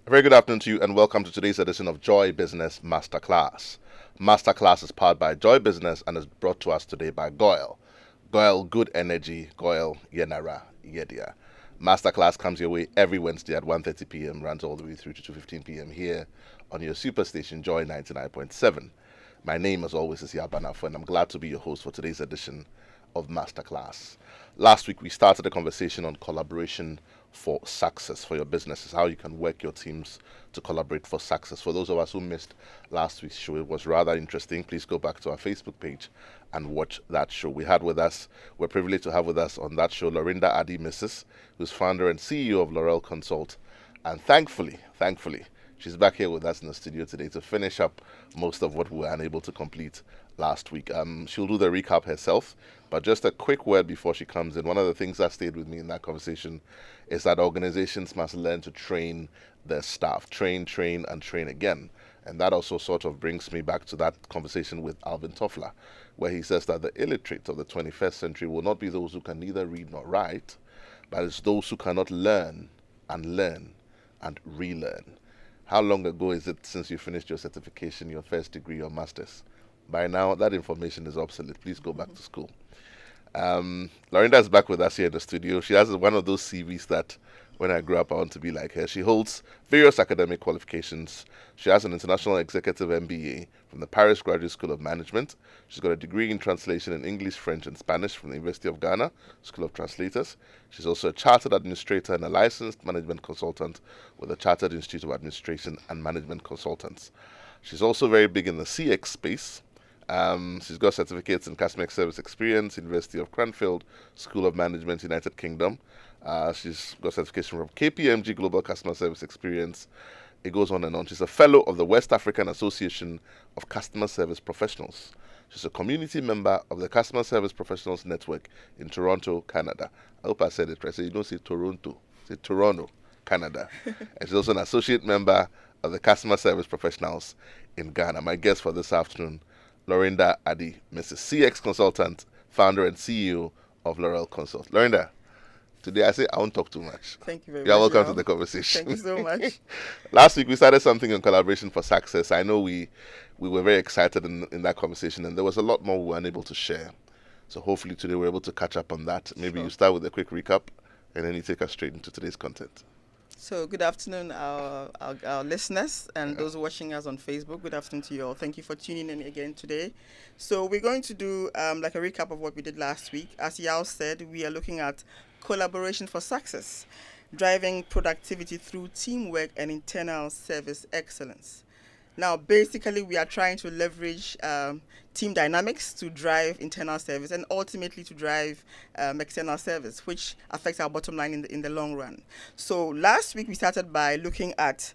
A very good afternoon to you and welcome to today's edition of Joy Business Masterclass. Masterclass is powered by Joy Business and is brought to us today by Goyle. Goyle, good energy. Goyle, Yenara, Yedia. Masterclass comes your way every Wednesday at 1:30 p.m., runs all the way through to 2:15 p.m. here on your superstation Joy 99.7. My name, as always, is Yaw Anim Barnafo, and I'm glad to be your host for today's edition of Masterclass. Last week, we started a conversation on collaboration for success for your businesses, how you can work your teams to collaborate for success. For those of us who missed last week's show, it was rather interesting. Please go back to our Facebook page and watch that show. We're privileged to have with us on that show Laurenda Addy, Mrs., who's founder and CEO of Laurel Consult. And thankfully, she's back here with us in the studio today to finish up most of what we were unable to complete last week. She'll do the recap herself, but just a quick word before she comes in. One of the things that stayed with me in that conversation is that organizations must learn to train their staff. Train, and train again. And that also sort of brings me back to that conversation with Alvin Toffler, where he says that the illiterate of the 21st century will not be those who can neither read nor write, but it's those who cannot learn and relearn. How long ago is it since you finished your certification, your first degree, your master's? By now, that information is obsolete. Please go back to school. Laurenda is back with us here in the studio. She has one of those CVs that when I grew up, I want to be like her. She holds various academic qualifications. She has an international executive MBA from the Paris Graduate School of Management. She's got a degree in translation in English, French, and Spanish from the University of Ghana, School of Translators. She's also a chartered administrator and a licensed management consultant with the Chartered Institute of Administration and Management Consultants. She's also very big in the CX space. She's got certificates in customer service experience, University of Cranfield, School of Management, United Kingdom. She's got certification from KPMG Global Customer Service Experience. It goes on and on. She's a fellow of the West African Association of Customer Service Professionals. She's a community member of the Customer Service Professionals Network in Toronto, Canada. I hope I said it right. So you don't say Toronto, say Toronto, Canada. And she's also an associate member of the Customer Service Professionals in Ghana. My guest for this afternoon, Laurenda Addy, Mrs. CX Consultant, founder and CEO of Laurel Consult. Laurenda, today I say I won't talk too much. Thank you very You're much. welcome to the conversation. Thank you so much. Last week we started something on collaboration for success. I know we were very excited in that conversation, and there was a lot more we were unable to share. So hopefully today we're able to catch up on that. Maybe Sure. you start with a quick recap, and then you take us straight into today's content. So, good afternoon, our listeners and those watching us on Facebook. Good afternoon to you all. Thank you for tuning in again today. So, we're going to do like a recap of what we did last week. As Yao said, we are looking at collaboration for success, driving productivity through teamwork and internal service excellence. Now, basically, we are trying to leverage team dynamics to drive internal service and ultimately to drive external service, which affects our bottom line in the long run. So last week, we started by looking at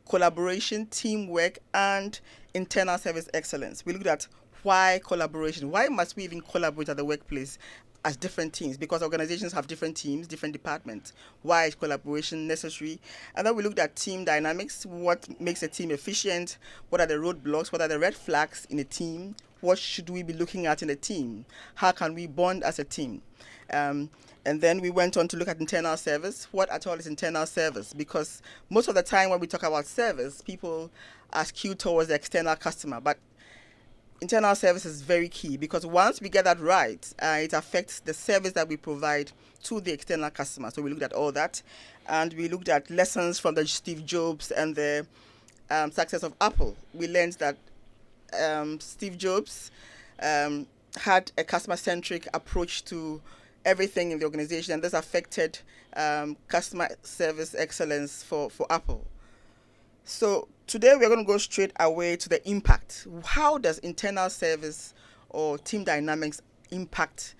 collaboration, teamwork, and internal service excellence. We looked at why collaboration. Why must we even collaborate at the workplace as different teams? Because organizations have different teams, different departments. Why is collaboration necessary? And then we looked at team dynamics. What makes a team efficient? What are the roadblocks? What are the red flags in a team? What should we be looking at in a team? How can we bond as a team? And then we went on to look at internal service. What at all is internal service? Because most of the time when we talk about service, people are skewed towards the external customer. But internal service is very key, because once we get that right, it affects the service that we provide to the external customer. So we looked at all that, and we looked at lessons from the Steve Jobs and the success of Apple. We learned that Steve Jobs had a customer-centric approach to everything in the organization, and this affected customer service excellence for Apple. So today we're going to go straight away to the impact. How does internal service or team dynamics impact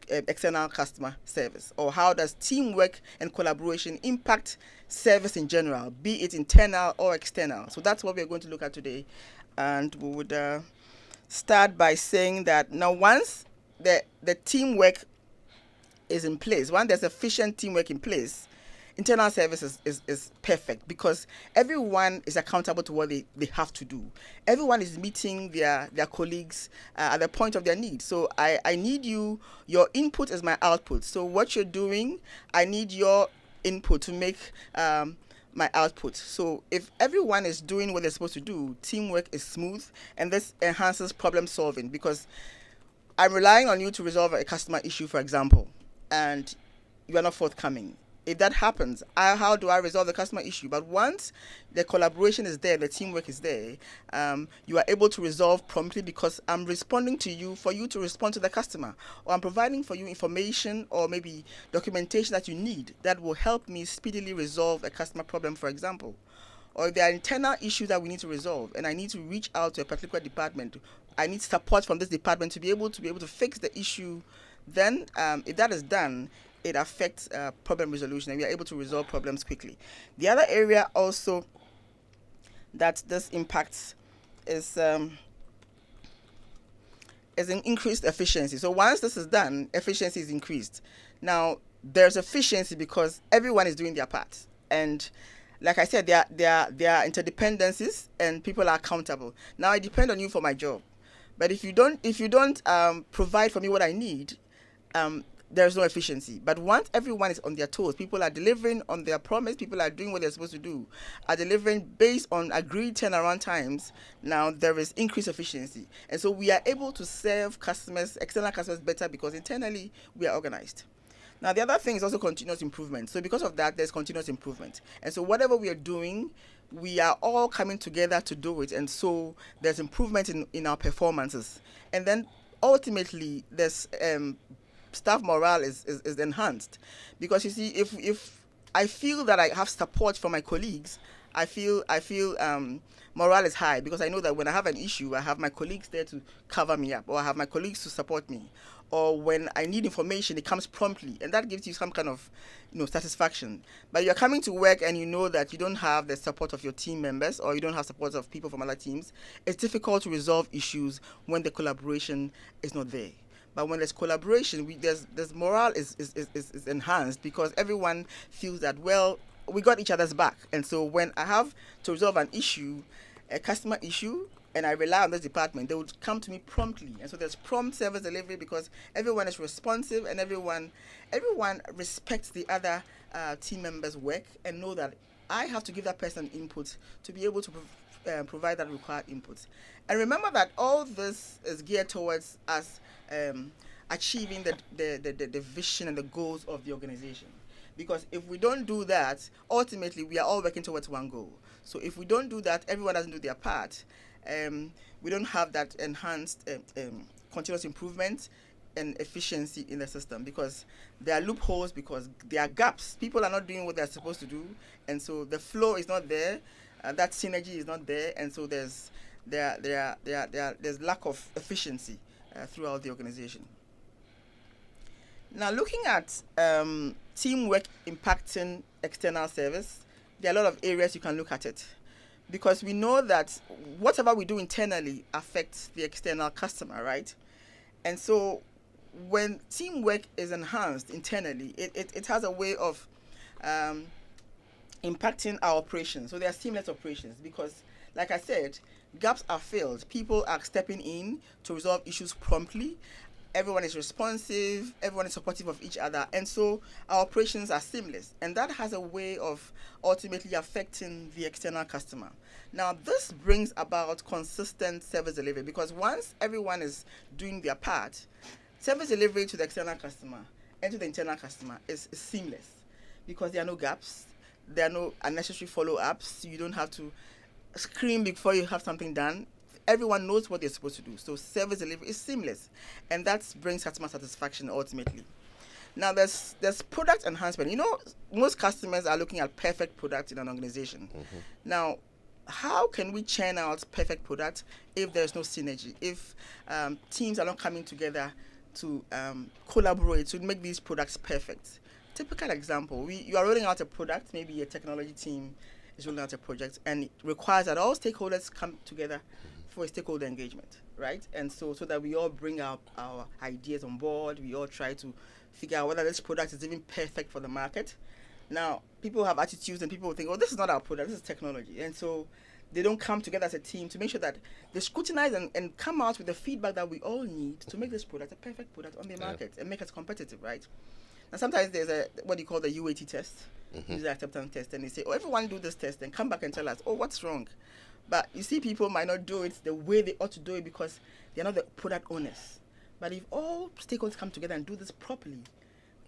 external customer service? Or how does teamwork and collaboration impact service in general, be it internal or external? So that's what we're going to look at today. And we would start by saying that now once the teamwork is in place, once there's efficient teamwork in place, internal service is perfect, because everyone is accountable to what they have to do. Everyone is meeting their colleagues at the point of their need. So I need you, your input is my output. So what you're doing, I need your input to make my output. So if everyone is doing what they're supposed to do, teamwork is smooth, and this enhances problem solving, because I'm relying on you to resolve a customer issue, for example, and you are not forthcoming. If that happens, how do I resolve the customer issue? But once the collaboration is there, the teamwork is there, you are able to resolve promptly, because I'm responding to you for you to respond to the customer, or I'm providing for you information or maybe documentation that you need that will help me speedily resolve a customer problem, for example. Or if there are internal issues that we need to resolve and I need to reach out to a particular department, I need support from this department to be able to fix the issue. Then if that is done, it affects problem resolution, and we are able to resolve problems quickly. The other area also that this impacts is an increased efficiency. So once this is done, efficiency is increased. Now there's efficiency because everyone is doing their part, and like I said, there are interdependencies, and people are accountable. Now I depend on you for my job, but if you don't provide for me what I need, there's no efficiency. But once everyone is on their toes, people are delivering on their promise, people are doing what they're supposed to do, are delivering based on agreed turnaround times, now there is increased efficiency. And so we are able to serve customers, external customers, better because internally we are organized. Now the other thing is also continuous improvement. So because of that, there's continuous improvement. And so whatever we are doing, we are all coming together to do it. And so there's improvement in our performances. And then ultimately there's staff morale is enhanced, because you see, if I feel that I have support from my colleagues, I feel morale is high, because I know that when I have an issue, I have my colleagues there to cover me up, or I have my colleagues to support me, or when I need information, it comes promptly, and that gives you some kind of satisfaction. But you're coming to work and you know that you don't have the support of your team members, or you don't have support of people from other teams. It's difficult to resolve issues when the collaboration is not there. But when there's collaboration, there's morale is enhanced, because everyone feels that, well, we got each other's back. And so when I have to resolve an issue, a customer issue, and I rely on this department, they would come to me promptly. And so there's prompt service delivery, because everyone is responsive, and everyone respects the other team members' work, and know that I have to give that person input to be able to provide that required input. And remember that all this is geared towards us achieving the vision and the goals of the organization. Because if we don't do that, ultimately we are all working towards one goal. So if we don't do that, everyone doesn't do their part, we don't have that enhanced continuous improvement and efficiency in the system, because there are loopholes, because there are gaps. People are not doing what they're supposed to do, and so the flow is not there, that synergy is not there, and so there's lack of efficiency throughout the organization. Now, looking at teamwork impacting external service, there are a lot of areas you can look at it, because we know that whatever we do internally affects the external customer, right? And so when teamwork is enhanced internally, it has a way of impacting our operations. So there are seamless operations, because, like I said, gaps are filled. People are stepping in to resolve issues promptly. Everyone is responsive. Everyone is supportive of each other. And so our operations are seamless. And that has a way of ultimately affecting the external customer. Now, this brings about consistent service delivery, because once everyone is doing their part, service delivery to the external customer and to the internal customer is seamless, because there are no gaps. There are no unnecessary follow-ups. You don't have to scream before you have something done. Everyone knows what they're supposed to do. So service delivery is seamless, and that brings customer satisfaction ultimately. Now there's product enhancement. Most customers are looking at perfect product in an organization. Mm-hmm. Now, how can we churn out perfect product if there's no synergy? If teams are not coming together to collaborate to make these products perfect? Typical example: you are rolling out a product, maybe a technology team is rolling out a project, and it requires that all stakeholders come together for a stakeholder engagement, right? And so that we all bring our ideas on board, we all try to figure out whether this product is even perfect for the market. Now, people have attitudes, and people think, oh, this is not our product, this is technology. And so they don't come together as a team to make sure that they scrutinize and come out with the feedback that we all need to make this product a perfect product on the market and make us competitive, right? Now sometimes there's a what you call the UAT test, user acceptance test, and they say, "Oh, everyone do this test, and come back and tell us, oh, what's wrong?" But you see, people might not do it the way they ought to do it because they're not the product owners. But if all stakeholders come together and do this properly,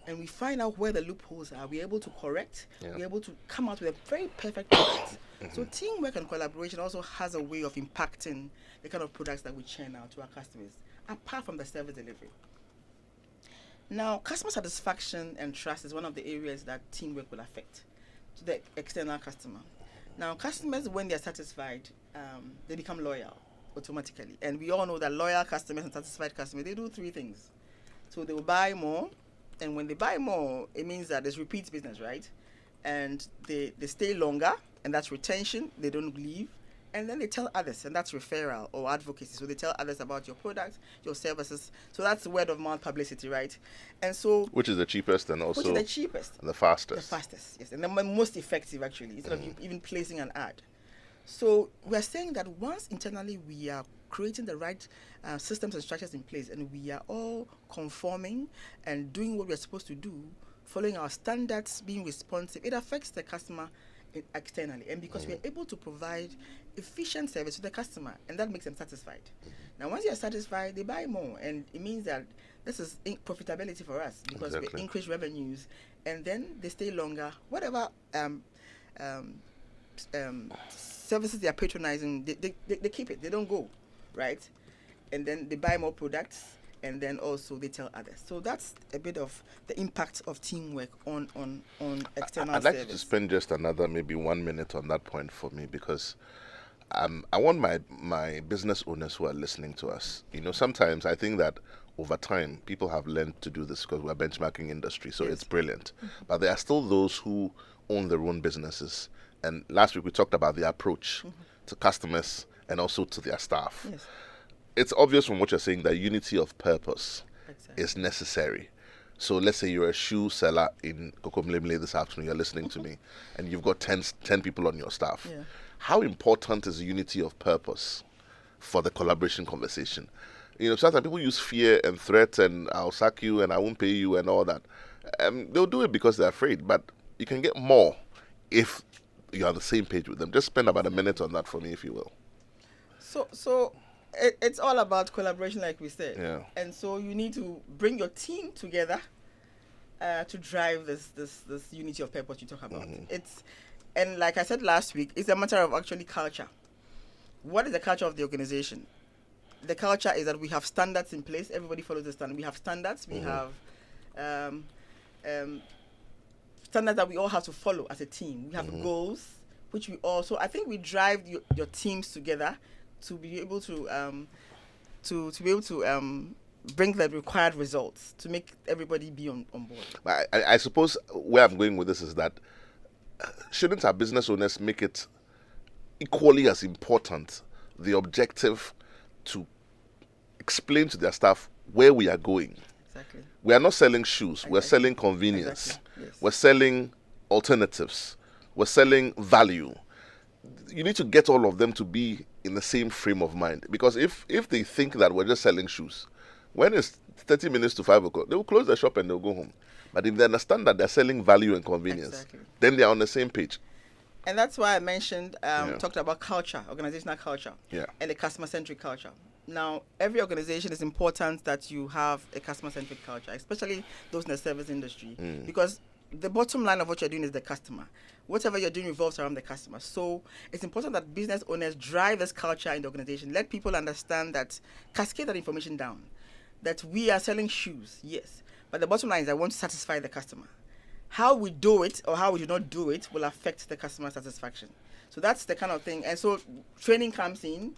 and we find out where the loopholes are, we're able to correct, we're able to come out with a very perfect product. So teamwork and collaboration also has a way of impacting the kind of products that we churn out to our customers, apart from the service delivery. Now, customer satisfaction and trust is one of the areas that teamwork will affect to the external customer. Now, customers, when they're satisfied, they become loyal automatically. And we all know that loyal customers and satisfied customers, they do three things. So they will buy more. And when they buy more, it means that there's repeat business, right? And they stay longer, and that's retention. They don't leave. And then they tell others, and that's referral or advocacy. So they tell others about your products, your services. So that's word of mouth publicity, right? And so, which is the cheapest and also which is the cheapest, and the fastest. The fastest, yes, and the most effective actually, instead of you even placing an ad. So we're saying that once internally we are creating the right systems and structures in place, and we are all conforming and doing what we're supposed to do, following our standards, being responsive, it affects the customer externally. And because we're able to provide efficient service to the customer, and that makes them satisfied. Now, once you're satisfied, they buy more, and it means that this is profitability for us because we increase revenues, and then they stay longer. Whatever services they are patronizing, they keep it. They don't go, right? And then they buy more products, and then also they tell others. So that's a bit of the impact of teamwork on external I'd like service. you to spend just another maybe 1 minute on that point for me, because I want my business owners who are listening to us, sometimes I think that over time people have learned to do this because we're a benchmarking industry, so it's brilliant. But there are still those who own their own businesses. And last week we talked about the approach to customers and also to their staff. Yes. It's obvious from what you're saying that unity of purpose is necessary. So let's say you're a shoe seller in Kokomlemle this afternoon, you're listening to me, and you've got 10 people on your staff. Yeah. How important is unity of purpose for the collaboration conversation? Sometimes people use fear and threat and I'll sack you and I won't pay you and all that. They'll do it because they're afraid, but you can get more if you're on the same page with them. Just spend about a minute on that for me, if you will. So it's all about collaboration, like we said. Yeah. And so you need to bring your team together to drive this unity of purpose you talk about. And like I said last week, it's a matter of actually culture. What is the culture of the organization? The culture is that we have standards in place. Everybody follows the standard. We have standards. We have standards that we all have to follow as a team. We have goals, which we also, I think we drive your teams together to be able to bring the required results, to make everybody be on board. I suppose where I'm going with this is that shouldn't our business owners make it equally as important, the objective, to explain to their staff where we are going? Exactly. We are not selling shoes. We're selling convenience. Exactly. Yes. We're selling alternatives. We're selling value. You need to get all of them to be in the same frame of mind. Because if they think that we're just selling shoes, when it's 30 minutes to 5 o'clock, they will close the shop and they'll go home. But if they understand that they're selling value and convenience, then they're on the same page. And that's why I mentioned, talked about culture, organizational culture, and a customer-centric culture. Now, every organization is important that you have a customer-centric culture, especially those in the service industry, because the bottom line of what you're doing is the customer. Whatever you're doing revolves around the customer. So it's important that business owners drive this culture in the organization. Let people understand that, cascade that information down, that we are selling shoes, yes, but the bottom line is I want to satisfy the customer. How we do it or how we do not do it will affect the customer satisfaction. So that's the kind of thing. And so training comes in,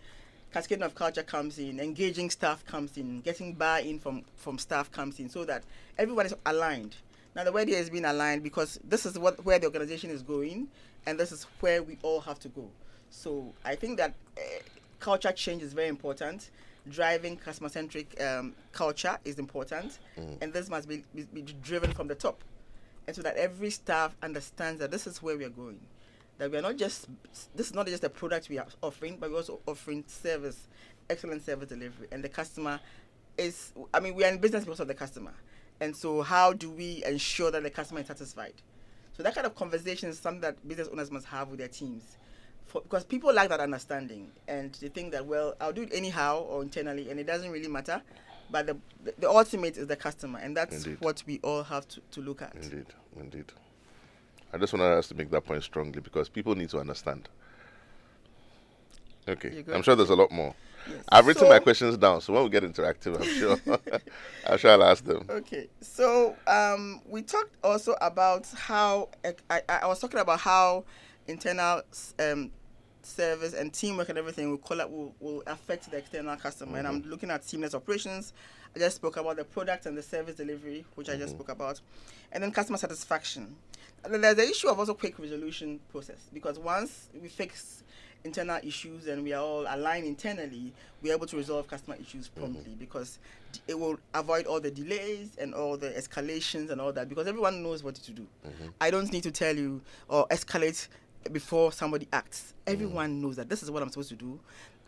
cascading of culture comes in, engaging staff comes in, getting buy-in from staff comes in, so that everyone is aligned. Now, the word here is being aligned because this is where the organization is going, and this is where we all have to go. So I think that culture change is very important. Driving customer-centric culture is important, and this must be driven from the top. And so that every staff understands that this is where we are going. That we are not just, this is not just a product we are offering, but we're also offering service, excellent service delivery. And the customer is, we are in business because of the customer. And so how do we ensure that the customer is satisfied? So that kind of conversation is something that business owners must have with their teams. Because people lack that understanding, and they think that, well, I'll do it anyhow or internally, and it doesn't really matter. But the ultimate is the customer, and that's Indeed. what we all have to look at. Indeed. I just wanted us to make that point strongly because people need to understand. Okay, I'm sure there's a lot more. Yes. I've written my questions down, so when we get interactive, I'm sure I'll ask them. Okay, so we talked also about how I was talking about how internal service and teamwork and everything will affect the external customer. And I'm looking at seamless operations. I just spoke about the product and the service delivery, which I just spoke about, and then customer satisfaction. And then there's the issue of also quick resolution process, because once we fix internal issues and we are all aligned internally, we're able to resolve customer issues promptly, because it will avoid all the delays and all the escalations and all that, because everyone knows what to do. I don't need to tell you or escalate before somebody acts. Everyone knows that this is what I'm supposed to do.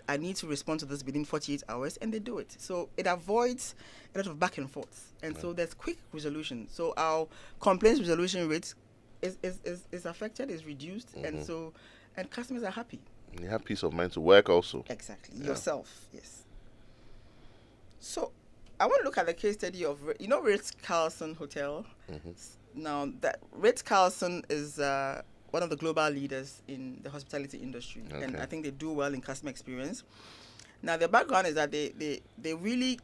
I need to respond to this within 48 hours, and they do it. So it avoids a lot of back and forth. And so there's quick resolution. So our complaints resolution rate is affected, is reduced, and customers are happy. And you have peace of mind to work also. Exactly. Yourself, yes. So I want to look at the case study of, Ritz Carlson Hotel. Now, that Ritz Carlson is one of the global leaders in the hospitality industry, and I think they do well in customer experience. Now, their background is that they really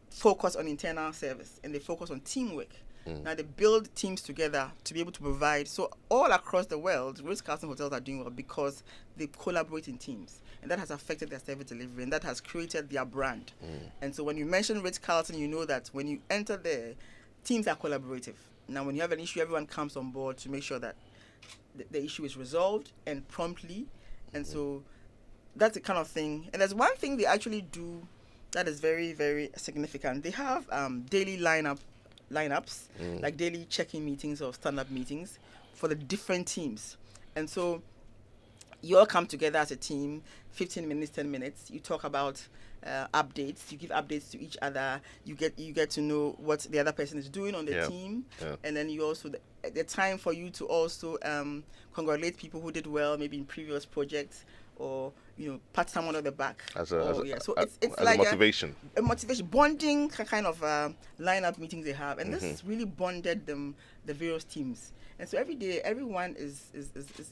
focus on internal service, and they focus on teamwork. Now, they build teams together to be able to provide. So all across the world, Ritz Carlson hotels are doing well because they collaborate in teams, and that has affected their service delivery, and that has created their brand. And so when you mention Ritz Carlson, you know that when you enter there, teams are collaborative. Now, when you have an issue, everyone comes on board to make sure that the issue is resolved and promptly. And so that's the kind of thing. And there's one thing they actually do that is very, very significant. They have daily lineups, like daily check-in meetings or stand-up meetings for the different teams. And so you all come together as a team, 15 minutes, 10 minutes. You talk about updates. You give updates to each other. You get to know what the other person is doing on the team. And then you also, the time for you to also congratulate people who did well, maybe in previous projects, or pat someone on the back. So it's like a motivation. A motivation, bonding kind of lineup meetings they have, and this really bonded them, the various teams. And so every day, everyone is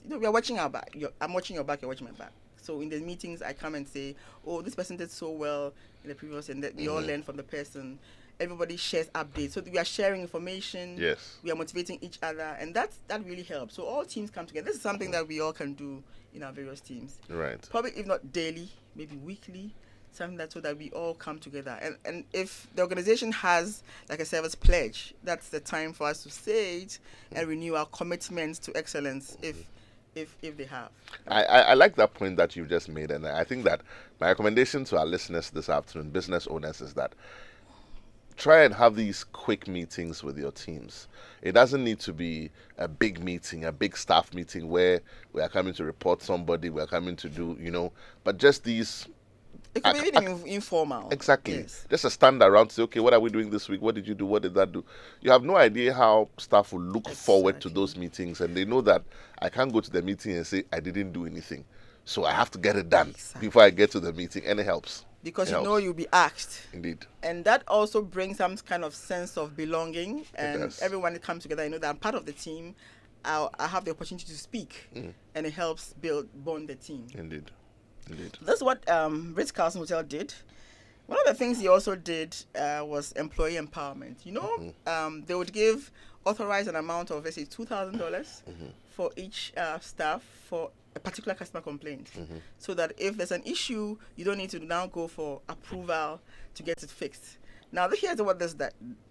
we are watching our back. I'm watching your back. You're watching my back. So in the meetings, I come and say, "Oh, this person did so well in the previous," and that we all learn from the person. Everybody shares updates, so we are sharing information. Yes, we are motivating each other, and that really helps. So all teams come together. This is something that we all can do in our various teams. Right. Probably if not daily, maybe weekly. Something that so that we all come together. And if the organization has like a service pledge, that's the time for us to say it and renew our commitments to excellence if they have. I like that point that you've just made, and I think that my recommendation to our listeners this afternoon, business owners, is that try and have these quick meetings with your teams. It doesn't need to be a big meeting, a big staff meeting where we are coming to report somebody, we are coming to do, but just these. It could be even informal. Exactly. Yes. Just a stand around to say, okay, what are we doing this week? What did you do? What did that do? You have no idea how staff will look forward to those meetings, and they know that I can't go to the meeting and say I didn't do anything. So I have to get it done before I get to the meeting, and it helps. Because you'll be asked. Indeed. And that also brings some kind of sense of belonging, and everyone comes together. I know that I'm part of the team. I have the opportunity to speak, and it helps bond the team. Indeed. That's what Ritz Carlson Hotel did. One of the things he also did was employee empowerment. They would give authorized an amount of, let's say, $2,000 for each staff for a particular customer complaint, so that if there's an issue, you don't need to now go for approval to get it fixed. Now, here's what this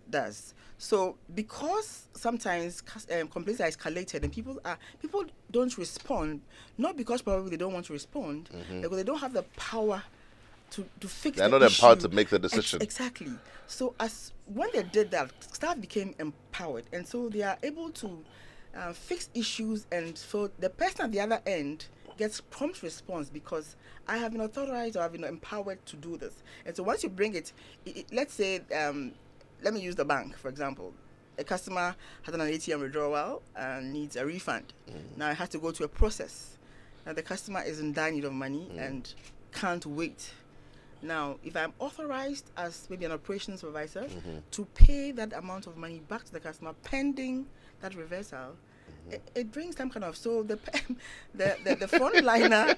does. So, because sometimes complaints are escalated and people don't respond, not because probably they don't want to respond, because they don't have the power to fix. They're not empowered to make the decision. Exactly. So, when they did that, staff became empowered, and so they are able to fix issues, and so the person at the other end gets prompt response because I have been authorized or I've been empowered to do this. And so once you bring it let's say let me use the bank, for example. A customer has done an ATM withdrawal and needs a refund. Now it has to go to a process. Now the customer is in dire need of money and can't wait. Now, if I'm authorized as maybe an operations supervisor to pay that amount of money back to the customer pending that reversal, it brings some kind of, so the frontliner,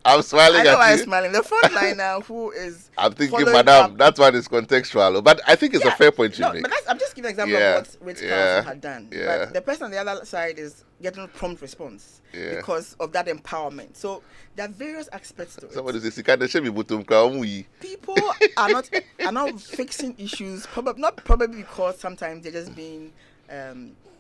I'm smiling I know at I'm you. smiling. The frontliner who is I'm thinking, following madam, up- that one is contextual. But I think it's a fair point you no, make. but I'm just giving an example Yeah, of what Ritz Carlson had done. yeah. But the person on the other side is getting prompt response because of that empowerment. So there are various aspects to it. Somebody says, "You can't shame me, but People are not fixing issues. Probably because sometimes they're just being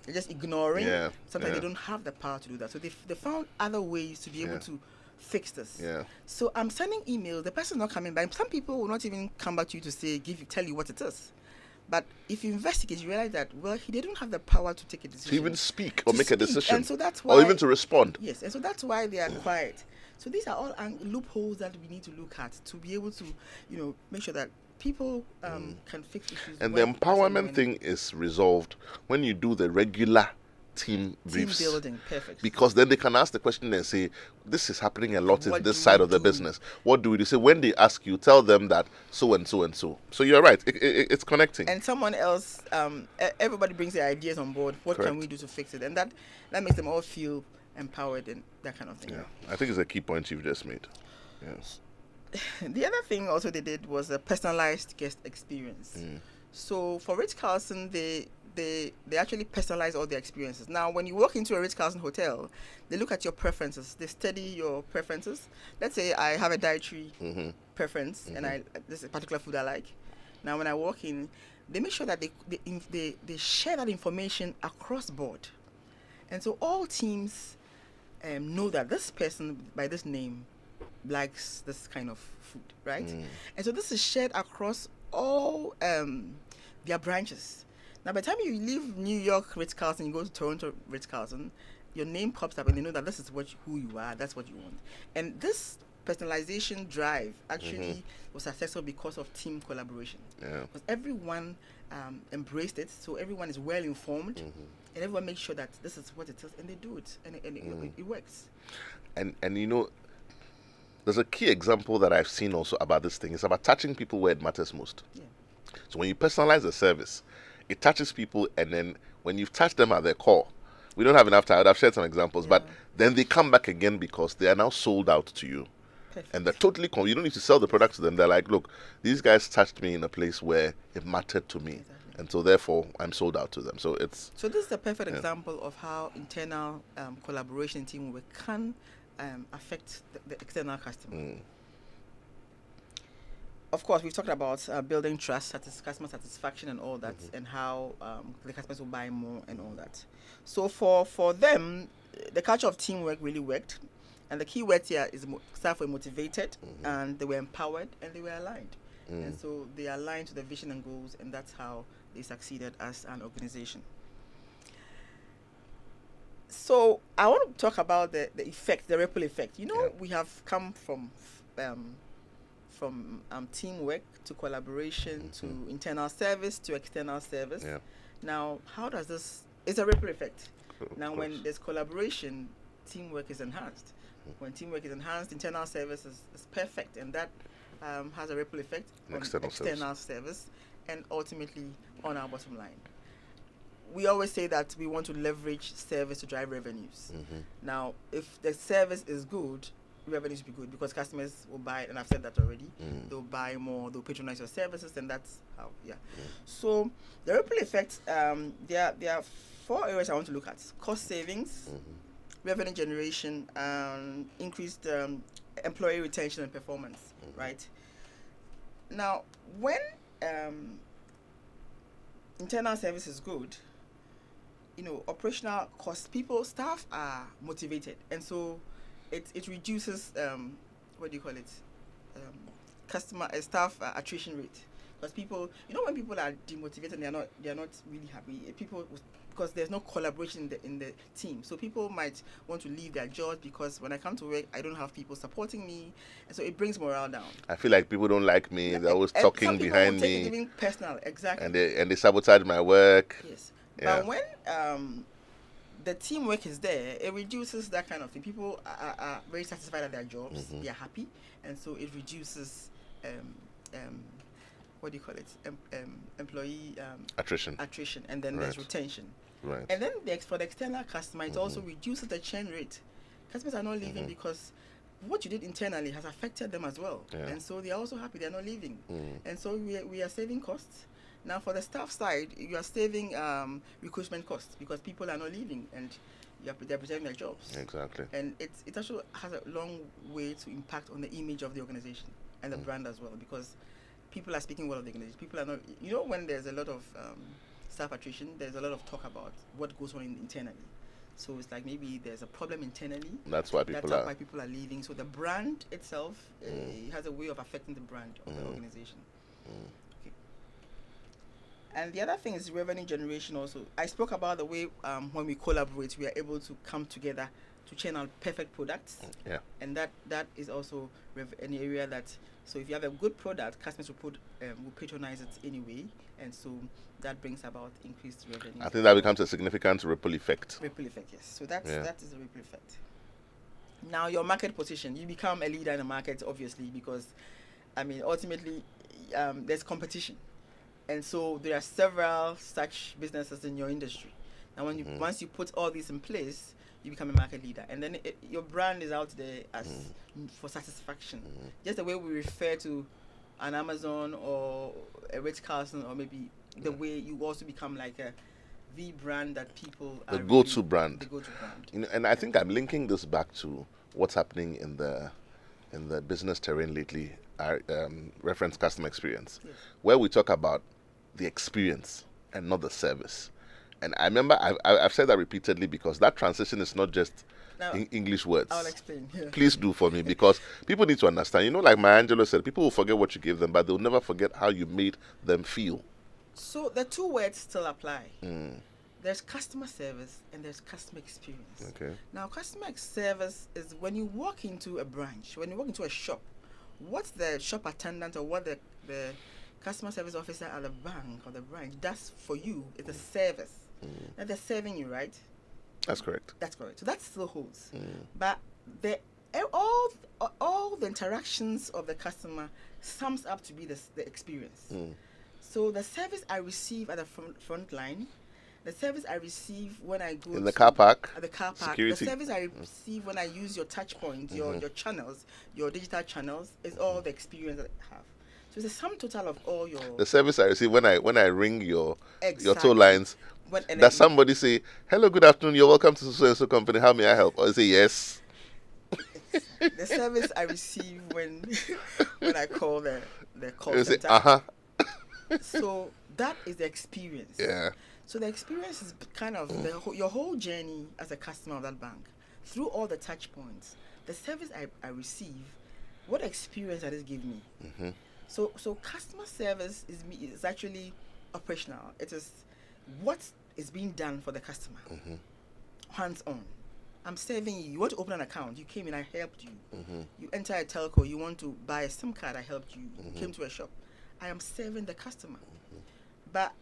they're just ignoring. Sometimes they don't have the power to do that. So they found other ways to be able to fix this. So I'm sending emails. The person's not coming back. Some people will not even come back to you to say, tell you what it is. But if you investigate, you realize that, well, they don't have the power to take a decision. To even speak or make a decision. And so that's why, or even to respond. Yes, and so that's why they are quiet. So these are all loopholes that we need to look at to be able to, make sure that people can fix issues. And the empowerment thing is resolved when you do the regular team briefs. Team building, perfect. Because then they can ask the question and say, this is happening a lot in this side of the business. What do we do? Say, when they ask you, tell them that so and so and so. So you're right. It's connecting. And someone else, everybody brings their ideas on board. What can we do to fix it? And that makes them all feel empowered and that kind of thing. Yeah, I think it's a key point you've just made. Yes. The other thing also they did was a personalized guest experience. So for Ritz Carlson, they actually personalize all their experiences. Now, when you walk into a Ritz Carlson hotel, they look at your preferences. They study your preferences. Let's say I have a dietary preference and this is a particular food I like. Now, when I walk in, they make sure that they share that information across board. And so all teams know that this person by this name likes this kind of food, right? And so this is shared across all their branches. Now, by the time you leave New York Ritz Carlson, you go to Toronto Ritz Carlson, your name pops up and they know that this is who you are, that's what you want. And this personalization drive actually was successful because of team collaboration. Because everyone embraced it, so everyone is well informed, and everyone makes sure that this is what it is, and they do it, and it works. And there's a key example that I've seen also about this thing. It's about touching people where it matters most. So when you personalize the service, it touches people, and then when you've touched them at their core, we don't have enough time. I've shared some examples, but then they come back again because they are now sold out to you. Perfect. And they're totally you don't need to sell the product to them. They're like, look, these guys touched me in a place where it mattered to me. And so therefore I'm sold out to them. So this is a perfect example of how internal collaboration teamwork can affect the external customer. Of course, we've talked about building trust, customer satisfaction and all that, and how the customers will buy more and all that. So for them, the culture of teamwork really worked. And the key word here is staff were motivated, and they were empowered, and they were aligned. And so they aligned to the vision and goals, and that's how they succeeded as an organization. So I want to talk about the effect, the ripple effect. We have come from teamwork to collaboration to internal service to external service. Now, how does this? It's a ripple effect. Now, when there's collaboration, teamwork is enhanced. When teamwork is enhanced, internal service is perfect, and that has a ripple effect on external service and ultimately on our bottom line. We always say that we want to leverage service to drive revenues. Now, if the service is good, revenues will be good because customers will buy it, and I've said that already. They'll buy more, they'll patronize your services, and that's how, So the ripple effect, there are 4 areas I want to look at: cost savings, revenue generation, and increased employee retention and performance. Right now, when internal service is good, operational costs, staff are motivated, and so it reduces staff attrition rate. because people, when people are demotivated, they're not really happy. Because there's no collaboration in the team, so people might want to leave their jobs because when I come to work, I don't have people supporting me, and so it brings morale down. I feel like people don't like me. They're always And talking some people behind will take me, it even personal, exactly. and they sabotage my work. Yes, Yeah. but when the teamwork is there, it reduces that kind of thing. People are very satisfied at their jobs. They are happy, and so it reduces what do you call it? Employee Attrition. and then there's Right. retention. Right. And then for the external customer, it also reduces the churn rate. Customers are not leaving because what you did internally has affected them as well, Yeah. and so they are also happy they're not leaving. And so we are saving costs. Now for the staff side, you are saving recruitment costs because people are not leaving and they're preserving their jobs. Exactly. And it actually has a long way to impact on the image of the organization and the brand as well, because people are speaking well of the organization. People are not, when there's a lot of staff attrition, there's a lot of talk about what goes on internally. So it's like maybe there's a problem internally. That's why people are. Why people are leaving. So the brand itself has a way of affecting the brand of the organization. Okay. And the other thing is revenue generation also. I spoke about the way when we collaborate, we are able to come together to churn out perfect products. Yeah. And that is also an area that, so if you have a good product, customers will patronize it anyway. And so that brings about increased revenue. I think that becomes a significant ripple effect. Ripple effect, yes. So that is a ripple effect. Now your market position, you become a leader in the market, obviously, because ultimately there's competition, and so there are several such businesses in your industry. And when once you put all these in place, you become a market leader, and then your brand is out there as for satisfaction. Just the way we refer to an Amazon or a R Carlson, or maybe the way you also become like the brand that people The are go-to brand. The go-to brand. And I think I'm linking this back to what's happening in the business terrain lately. Reference customer experience, where we talk about the experience and not the service. And I remember I've said that repeatedly because that transition is not just Now, English words. I'll explain. Yeah. Please do for me, because people need to understand. Like Maya Angelou said, people will forget what you gave them, but they'll never forget how you made them feel. So the two words still apply. There's customer service and there's customer experience. Okay. Now, customer service is when you walk into a branch, when you walk into a shop, what the shop attendant or what the customer service officer at the bank or the branch does for you is a service. And they're serving you, right? That's correct. That's correct. So that still holds. But all the interactions of the customer sums up to be the experience. So the service I receive at the front line, the service I receive when I go in the car park, at the car park, security. the service I receive when I use your touch point, your channels, your digital channels, is all the experience that I have. So it's a sum total of all your. The service I receive when I ring your toll lines. Does Does somebody say, "Hello, good afternoon, you're welcome to so and so company, how may I help?" Or say yes? The service I receive when I call the call You center. say, So that is the experience. Yeah. So the experience is kind of your whole journey as a customer of that bank, through all the touch points. The service I receive, what experience does it give me? So customer service is actually operational. It is what is being done for the customer, hands on. I'm serving you. You want to open an account? You came in, I helped you. You enter a telco. You want to buy a SIM card? I helped you. You came to a shop. I am serving the customer. But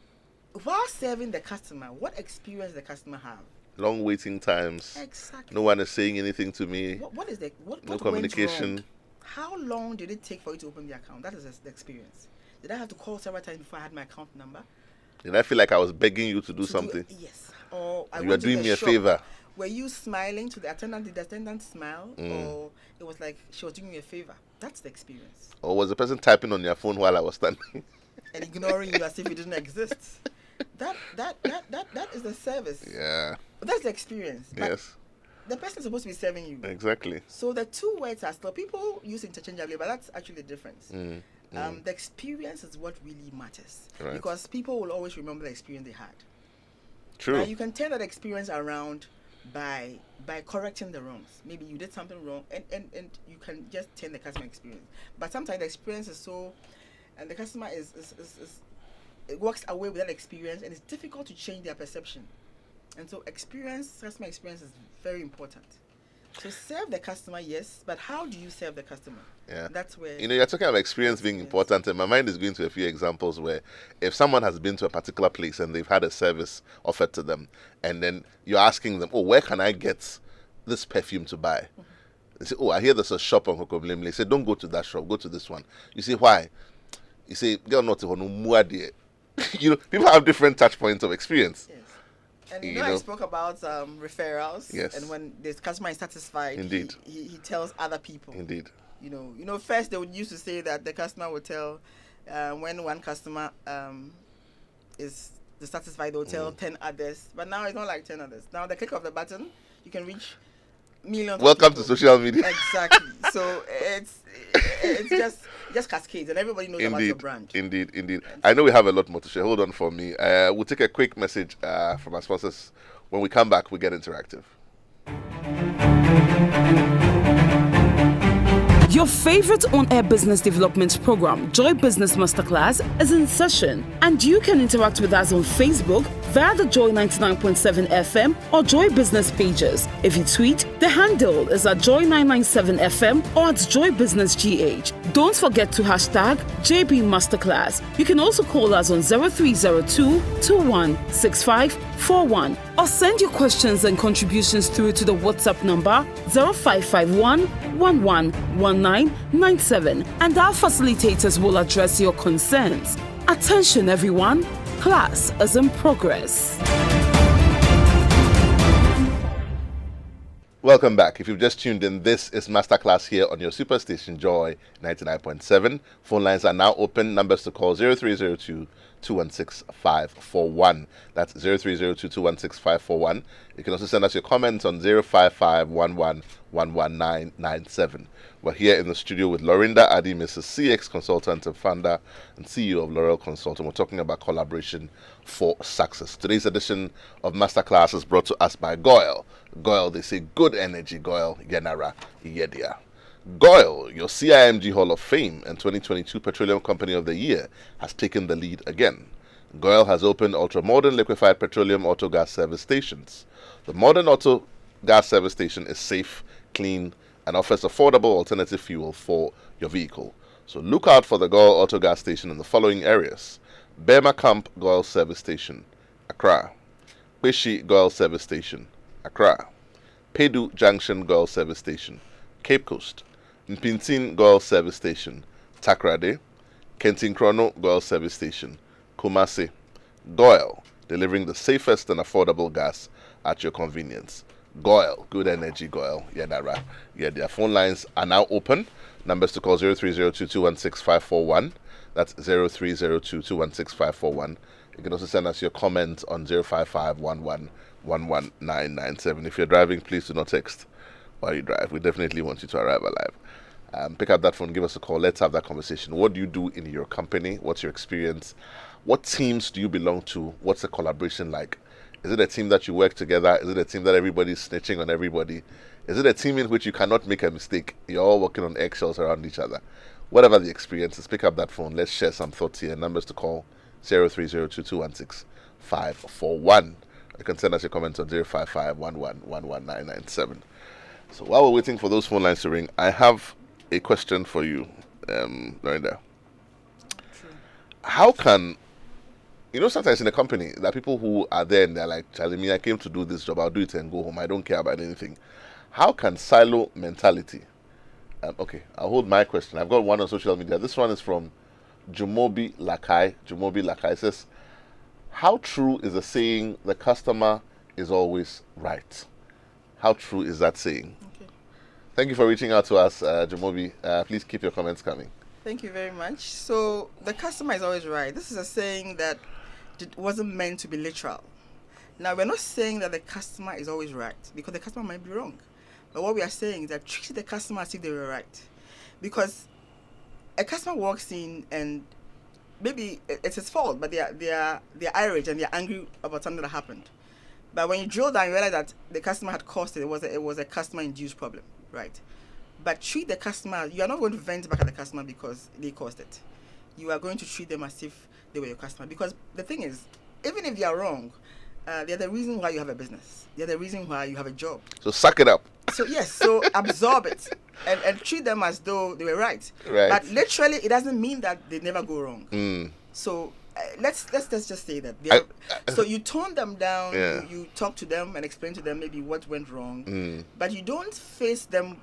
while serving the customer, what experience does the customer have? Long waiting times. Exactly. No one is saying anything to me. What is the what No went communication. wrong? How long did it take for you to open the account? That is the experience. Did I have to call several times before I had my account number? Did I feel like I was begging you to do something? Yes. Or You are doing me a favor. Were you smiling to the attendant? Did the attendant smile? Or it was like she was doing me a favor? That's the experience. Or was the person typing on your phone while I was standing? And ignoring you as if you didn't exist. That is the service. Yeah. But that's the experience. But Yes. the person is supposed to be serving you. Exactly. So the two words are still, people use interchangeably, but that's actually the difference. The experience is what really matters. Right. Because people will always remember the experience they had. True. Now you can turn that experience around by correcting the wrongs. Maybe you did something wrong and you can just turn the customer experience. But sometimes the experience is so and the customer it walks away with that experience, and it's difficult to change their perception. And so customer experience is very important. So serve the customer, yes, but how do you serve the customer? Yeah. That's where... You're talking about experience being important, and my mind is going to a few examples where if someone has been to a particular place and they've had a service offered to them, and then you're asking them, oh, where can I get this perfume to buy? They say, oh, I hear there's a shop on Kokomlemle. They say, don't go to that shop, go to this one. You say, why? You say, they're not people have different touch points of experience. Yes. And I spoke about referrals. Yes. And when the customer is satisfied, Indeed. He tells other people. Indeed. First they would used to say that the customer would tell, when one customer is dissatisfied, they'll tell 10 others. But now it's not like 10 others. Now the click of the button, you can reach millions. Welcome to social media. Exactly. So it's just cascades, and everybody knows about your brand. Indeed. I know we have a lot more to share. Hold on for me. We'll take a quick message from our sponsors. When we come back, we get interactive. Your favorite on-air business development program, Joy Business Masterclass, is in session, and you can interact with us on Facebook via the Joy 99.7 FM or Joy Business pages. If you tweet, the handle is at Joy 997 FM or at Joy Business GH. Don't forget to hashtag JB Masterclass. You can also call us on 0302 216541 or send your questions and contributions through to the WhatsApp number 0551 111997, and our facilitators will address your concerns. Attention everyone, class is in progress. Welcome back. If you've just tuned in, this is Masterclass here on your superstation Joy 99.7. Phone lines are now open. Numbers to call 0302 216 541. That's 0302 216 541. You can also send us your comments on 055 11997. We're here in the studio with Laurenda Addy, Mrs. CX consultant and founder and CEO of L'Oreal Consulting. We're talking about collaboration for success. Today's edition of Masterclass is brought to us by Goyle. Goyle, they say good energy. Goyle, Yenara, Yedia. Goyle, your CIMG Hall of Fame and 2022 Petroleum Company of the Year, has taken the lead again. Goyle has opened ultra-modern liquefied petroleum auto gas service stations. The modern auto gas service station is safe, clean, and offers affordable alternative fuel for your vehicle. So look out for the Goyle Auto Gas Station in the following areas: Bema Camp Goyle Service Station, Accra; Kweshi Goyle Service Station, Accra; Pedu Junction Goyle Service Station, Cape Coast; Mpintin Goyle Service Station, Takrade; Kentin-Krono Goyle Service Station, Kumasi. Goyle, delivering the safest and affordable gas at your convenience. Goyle, good energy. Goyle, Yedara. Yeah, their phone lines are now open. Numbers to call 0302 216 541. That's 0302 216 541. You can also send us your comments on 055 11997. If you're driving, please do not text while you drive. We definitely want you to arrive alive. Pick up that phone, give us a call. Let's have that conversation. What do you do in your company? What's your experience? What teams do you belong to? What's the collaboration like? Is it a team that you work together? Is it a team that everybody's snitching on everybody? Is it a team in which you cannot make a mistake? You're all working on eggshells around each other. Whatever the experience is, pick up that phone. Let's share some thoughts here. Numbers to call 0302 216 541. You can send us your comments on 055 11997. So while we're waiting for those phone lines to ring, I have a question for you, Laurenda. How can, sometimes in a company, there are people who are there and they're like, Charlie, me, I came to do this job, I'll do it and go home, I don't care about anything. How can silo mentality, okay, I'll hold my question. I've got one on social media. This one is from Jumobi Lakai. Jumobi Lakai says, how true is the saying, the customer is always right? How true is that saying? Okay. Thank you for reaching out to us, Jumobi. Please keep your comments coming. Thank you very much. So the customer is always right. This is a saying that wasn't meant to be literal. Now, we're not saying that the customer is always right, because the customer might be wrong. But what we are saying is that treat the customer as if they were right. Because a customer walks in and maybe it's his fault, but they're irate and they're angry about something that happened. But when you drill down, you realize that the customer had caused it. It was a customer-induced problem, right? But treat the customer. You are not going to vent back at the customer because they caused it. you are going to treat them as if they were your customer. Because the thing is, even if they are wrong, they're the reason why you have a business. They're the reason why you have a job. So suck it up. So yes, so absorb it and treat them as though they were right. Right. But literally, it doesn't mean that they never go wrong. So let's just say that. So you tone them down. Yeah. You talk to them and explain to them maybe what went wrong. But you don't face them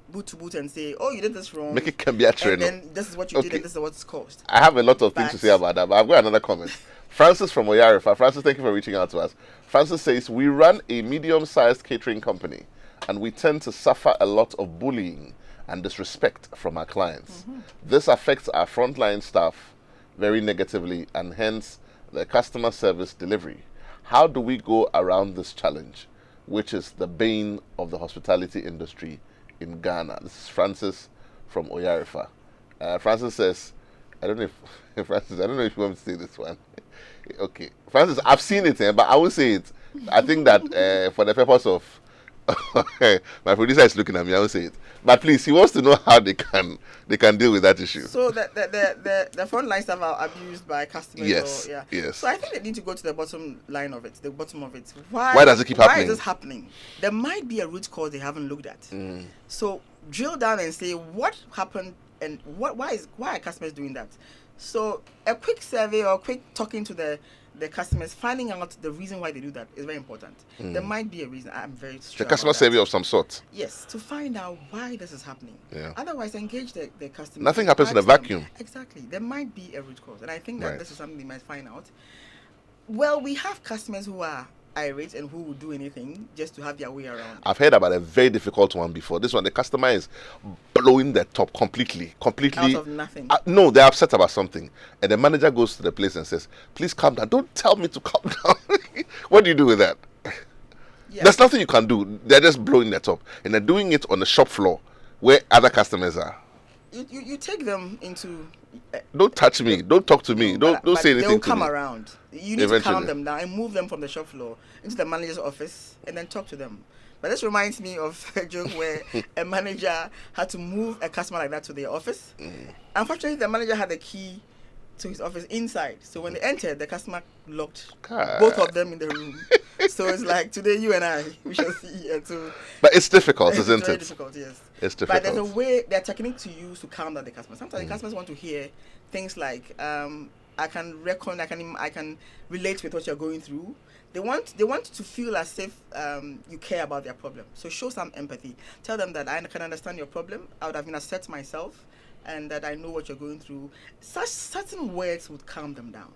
boot to boot and say, "Oh, you did this wrong." Make it can be a and then this is what you did, and this is what's caused. I have a lot of things to say about that, but I've got another comment. Francis from Oyarifa. Francis, thank you for reaching out to us. Francis says, we run a medium-sized catering company, and we tend to suffer a lot of bullying and disrespect from our clients. This affects our frontline staff very negatively, and hence the customer service delivery. How do we go around this challenge, which is the bane of the hospitality industry in Ghana? This is Francis from Oyarifa. Francis says, I don't know if Francis, I don't know if you want me to say this one. Okay, Francis, I've seen it, but I will say it. I think that for the purpose of my producer is looking at me, I will say it. But please, he wants to know how they can deal with that issue. So the frontline staff are abused by customers. Yes. Yes. So I think they need to go to the bottom line of it, the bottom of it. Why does it keep happening? Why is this happening? There might be a root cause they haven't looked at. So drill down and say what happened and why are customers doing that. So a quick survey or quick talking to the customers, finding out the reason why they do that is very important. There might be a reason. I'm very sure. The customer survey of some sort. Yes, to find out why this is happening. Yeah. Otherwise, engage the customer. Nothing happens in a vacuum. Exactly. There might be a root cause. And I think that Right. this is something they might find out. Well, we have customers who are irate and who will do anything just to have their way around. I've heard about a very difficult one before. This one, the customer is blowing the top completely. Out of nothing. No, they're upset about something. And the manager goes to the place and says, please calm down. Don't tell me to calm down. What do you do with that? Yeah. There's nothing you can do. They're just blowing the top. And they're doing it on the shop floor where other customers are. You take them into... Don't touch me. Don't talk to me. Don't say anything they'll to come me. around. You need to Eventually. calm them down and move them from the shop floor into the manager's office and then talk to them. But this reminds me of a joke where a manager had to move a customer like that to their office. Unfortunately, the manager had the key to his office inside. So when they entered, the customer locked both of them in the room. So it's like, today you and I, we shall see. And so But it's difficult, isn't it's very it? difficult, yes. It's difficult. But there's a way, there are techniques to use to calm down the customer. Sometimes the customers want to hear things like, I can relate with what you're going through. They want to feel as if you care about their problem. So show some empathy. Tell them that I can understand your problem. I would have been upset myself, and that I know what you're going through. Such certain words would calm them down.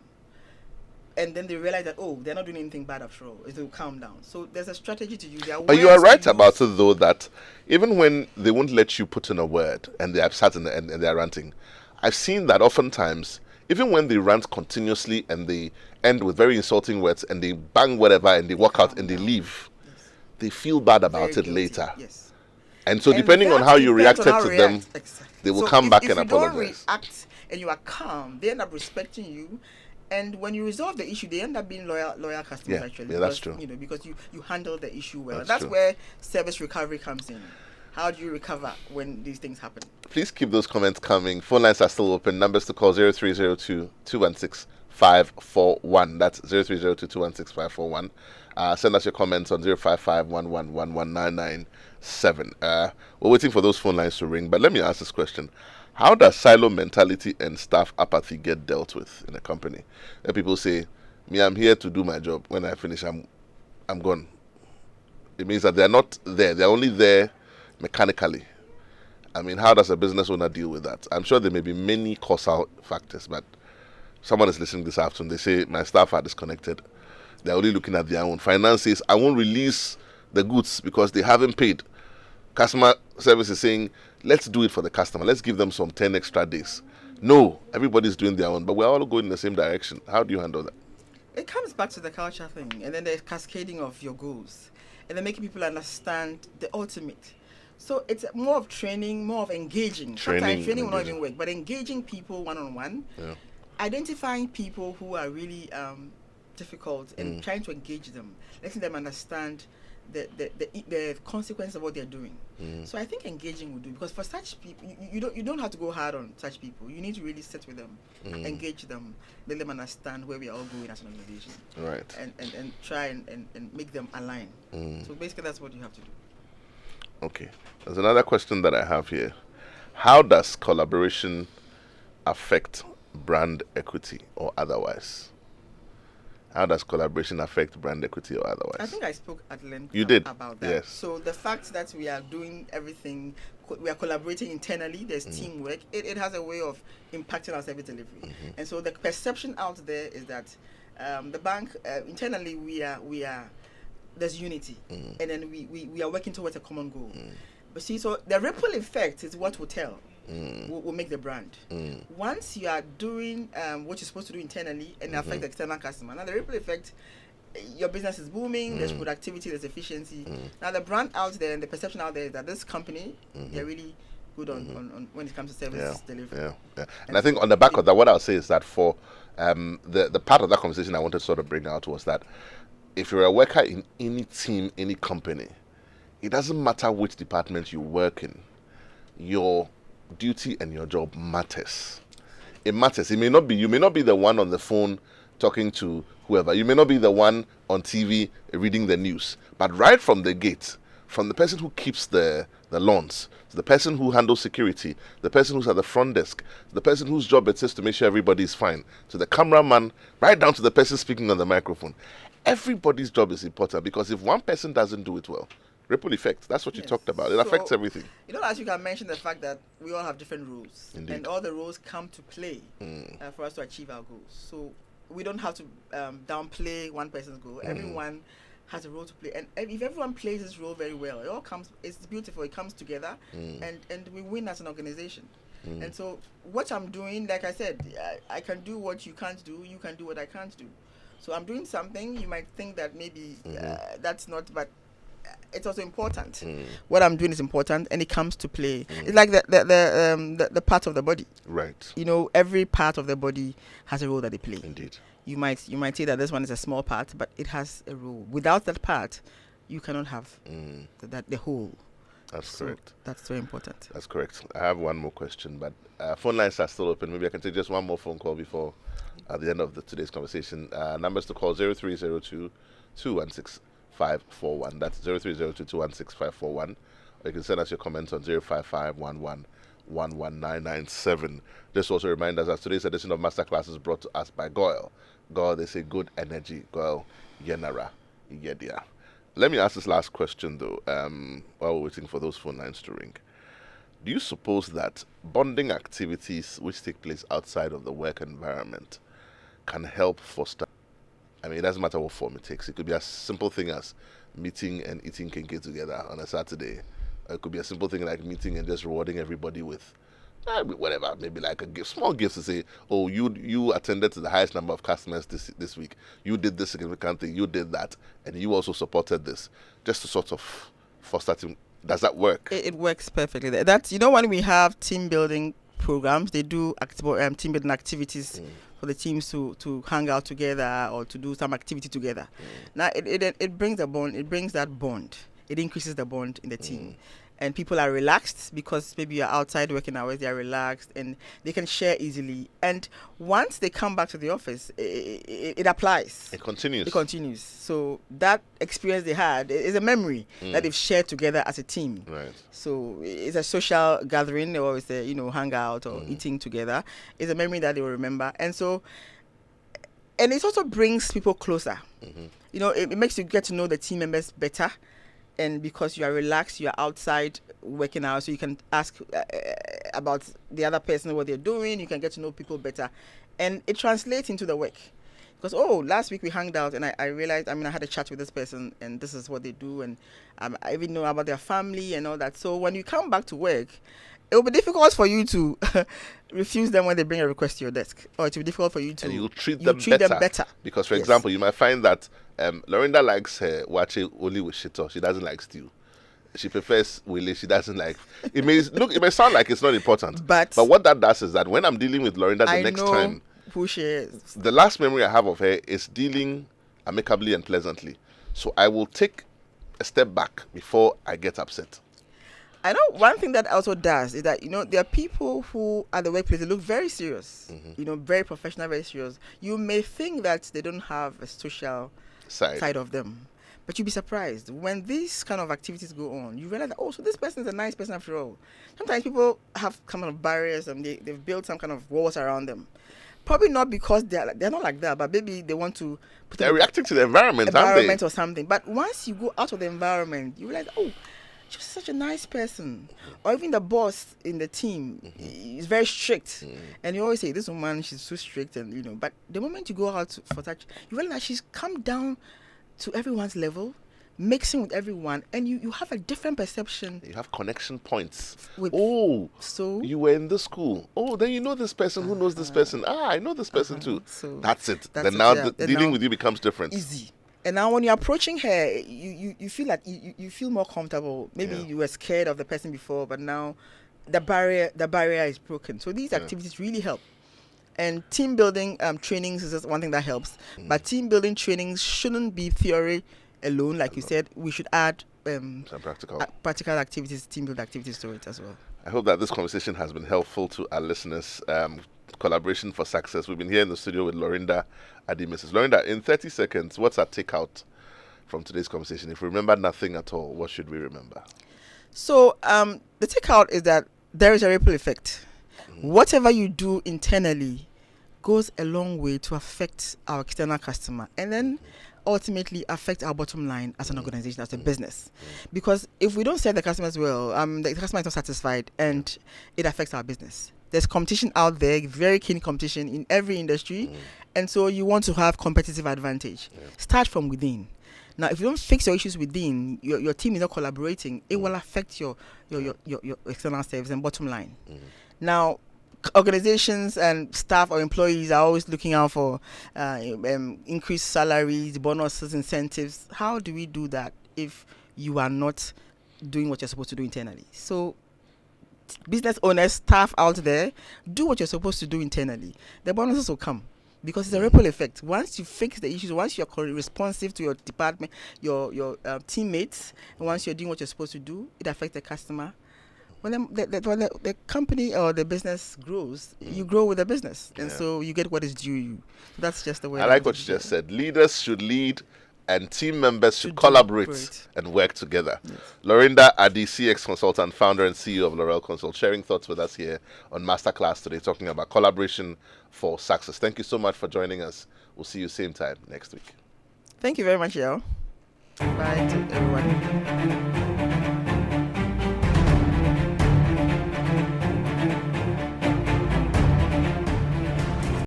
And then they realize that, oh, they're not doing anything bad after all. It will calm down. So there's a strategy to use. But you are right about it, though, that even when they won't let you put in a word and they're upset and they're ranting, I've seen that oftentimes, even when they rant continuously and they end with very insulting words and they bang whatever and they walk out and they leave, they feel bad about it later. Yes. And so depending on how you reacted to them, they will come back and apologize. If you don't react and you are calm, they end up respecting you. And when you resolve the issue, they end up being loyal customers, actually. Yeah, that's true. Because you handle the issue well. That's That's true. where service recovery comes in. How do you recover when these things happen? Please keep those comments coming. Phone lines are still open. Numbers to call 0302-216-541. That's 0302-216-541. Send us your comments on 055-1111-997. We're waiting for those phone lines to ring. But let me ask this question. How does silo mentality and staff apathy get dealt with in a company? Where people say, me, I'm here to do my job. When I finish, I'm gone. It means that they're not there. They're only there mechanically. I mean, how does a business owner deal with that? I'm sure there may be many causal factors, but someone is listening this afternoon. They say, my staff are disconnected. They're only looking at their own finances. I won't release the goods because they haven't paid. Customer service is saying, let's do it for the customer. Let's give them some 10 extra days. No, everybody's doing their own, but we're all going in the same direction. How do you handle that? It comes back to the culture thing, and then the cascading of your goals, and then making people understand the ultimate. So it's more of training, more of engaging. Sometimes training will not even work, but engaging people one-on-one, identifying people who are really difficult and trying to engage them, letting them understand the consequence of what they're doing. So I think engaging will do, because for such people, you don't have to go hard on such people. You need to really sit with them, engage them, make them understand where we are all going as an organization, Right. and try and make them align. So basically, that's what you have to do. Okay. There's another question that I have here. How does collaboration affect brand equity or otherwise? How does collaboration affect brand equity or otherwise? I think I spoke at length You did, about that. yes. So the fact that we are doing everything, we are collaborating internally, there's teamwork, it has a way of impacting our service delivery. And so the perception out there is that the bank, internally, we are there's unity. And then we are working towards a common goal. But see, so the ripple effect is what will tell. Will make the brand. Once you are doing what you're supposed to do internally and affect the external customer, now the ripple effect, your business is booming, there's productivity, there's efficiency. Now the brand out there and the perception out there is that this company, they're really good on when it comes to service delivery. And I think on the back of that, what I'll say is that for the part of that conversation I wanted to sort of bring out was that if you're a worker in any team, any company, it doesn't matter which department you work in, your duty and your job matters. It matters. You may not be the one on the phone talking to whoever. You may not be the one on TV reading the news. But right from the gate, from the person who keeps the lawns, to the person who handles security, the person who's at the front desk, the person whose job it is to make sure everybody is fine, to the cameraman, right down to the person speaking on the microphone. Everybody's job is important, because if one person doesn't do it well, ripple effect. That's what you talked about. It affects everything. As you can mention the fact that we all have different roles. Indeed. And all the roles come to play for us to achieve our goals. So we don't have to downplay one person's goal. Everyone has a role to play. And if everyone plays this role very well, it's beautiful. It comes together and we win as an organization. And so what I'm doing, like I said, I can do what you can't do. You can do what I can't do. So I'm doing something. You might think that maybe that's not, but it's also important. What I'm doing is important, and it comes to play. It's like the part of the body. Right. Every part of the body has a role that they play. Indeed. You might say that this one is a small part, but it has a role. Without that part, you cannot have the whole. That's correct. That's very important. That's correct. I have one more question, but phone lines are still open. Maybe I can take just one more phone call before at the end of today's conversation. Numbers to call 0302 216 541. That's 0302 216 541. Or you can send us your comments on 05511 Just also remind us that today's edition of Masterclass is brought to us by Goyle. Goyle, they say good energy. Goyle, Yenara, Yedia. Let me ask this last question, though, while we're waiting for those phone lines to ring. Do you suppose that bonding activities which take place outside of the work environment can help foster? I mean, it doesn't matter what form it takes. It could be a simple thing as meeting and eating kinky together on a Saturday. Or it could be a simple thing like meeting and just rewarding everybody with whatever, maybe like a gift, small gifts to say, oh, you attended to the highest number of customers this week. You did this significant thing. You did that, and you also supported this. Just to sort of foster team. Does that work? It works perfectly. That's when we have team building programs, they do team building activities for the teams to hang out together or to do some activity together. Now it brings a bond. It brings that bond. It increases the bond in the team. And people are relaxed because maybe you're outside working hours, they are relaxed and they can share easily. And once they come back to the office, it applies. It continues. It continues. So that experience they had is a memory that they've shared together as a team. Right. So it's a social gathering or it's a hangout or eating together. It's a memory that they will remember. And so, and it also brings people closer. It makes you get to know the team members better. And because you are relaxed, you are outside working out, so you can ask about the other person, what they're doing. You can get to know people better. And it translates into the work. Because, last week we hung out and I realized, I had a chat with this person and this is what they do. And I even know about their family and all that. So when you come back to work, it will be difficult for you to refuse them when they bring a request to your desk. Or it will be difficult for you to... And you treat them better. Because, for example, you might find that Laurenda likes her wache only with shito. She doesn't like stew. She prefers wile. She doesn't like... It may sound like it's not important. But what that does is that when I'm dealing with Laurenda the next time... who she is. The last memory I have of her is dealing amicably and pleasantly. So I will take a step back before I get upset. I know one thing that also does is that, there are people who at the workplace, they look very serious, very professional, very serious. You may think that they don't have a social side of them, but you'll be surprised when these kind of activities go on. You realize that, so this person is a nice person after all. Sometimes people have kind of barriers and they've built some kind of walls around them. Probably not because they're not like that, but maybe they want to they're reacting to the environment or something. But once you go out of the environment, you realize, just such a nice person. Or even the boss in the team is very strict. And you always say, this woman, she's so strict, and but the moment you go out for such, you realize that she's come down to everyone's level, mixing with everyone, and you have a different perception. You have connection points. So you were in this school. Then you know this person who knows this person. I know this person too. So that's it. Then now dealing with you becomes different. Easy. And now when you're approaching her, you feel like you feel more comfortable. Maybe you were scared of the person before, but now the barrier is broken. So these activities really help. And team building trainings is just one thing that helps. But team building trainings shouldn't be theory alone. Like you said, we should add some practical activities, team building activities to it as well. I hope that this conversation has been helpful to our listeners. Collaboration for success. We've been here in the studio with Laurenda Addy. Mrs. Laurenda, in 30 seconds, what's our takeout from today's conversation? If we remember nothing at all, what should we remember? So the takeout is that there is a ripple effect. Whatever you do internally goes a long way to affect our external customer, and then ultimately affect our bottom line as an organization, as a business. Because if we don't serve the customers well, the customer is not satisfied, and it affects our business. There's competition out there, very keen competition in every industry, and so you want to have competitive advantage. Start from within. Now, if you don't fix your issues within, your team is not collaborating, it will affect your external service and bottom line. Now, organizations and staff or employees are always looking out for increased salaries, bonuses, incentives. How do we do that if you are not doing what you're supposed to do internally? So business owners, staff out there, do what you're supposed to do internally. The bonuses will come because it's a ripple effect. Once you fix the issues, once you're responsive to your department, your teammates, and once you're doing what you're supposed to do, it affects the customer. When the company or the business grows, you grow with the business, and so you get what is due you. So that's just the way. I like what you just said. Leaders should lead, and team members should collaborate and work together. Yes. Laurenda Addy, CX consultant, founder and CEO of Laurel Consult, sharing thoughts with us here on Masterclass today, talking about collaboration for success. Thank you so much for joining us. We'll see you same time next week. Thank you very much, Yaw. Bye to everyone.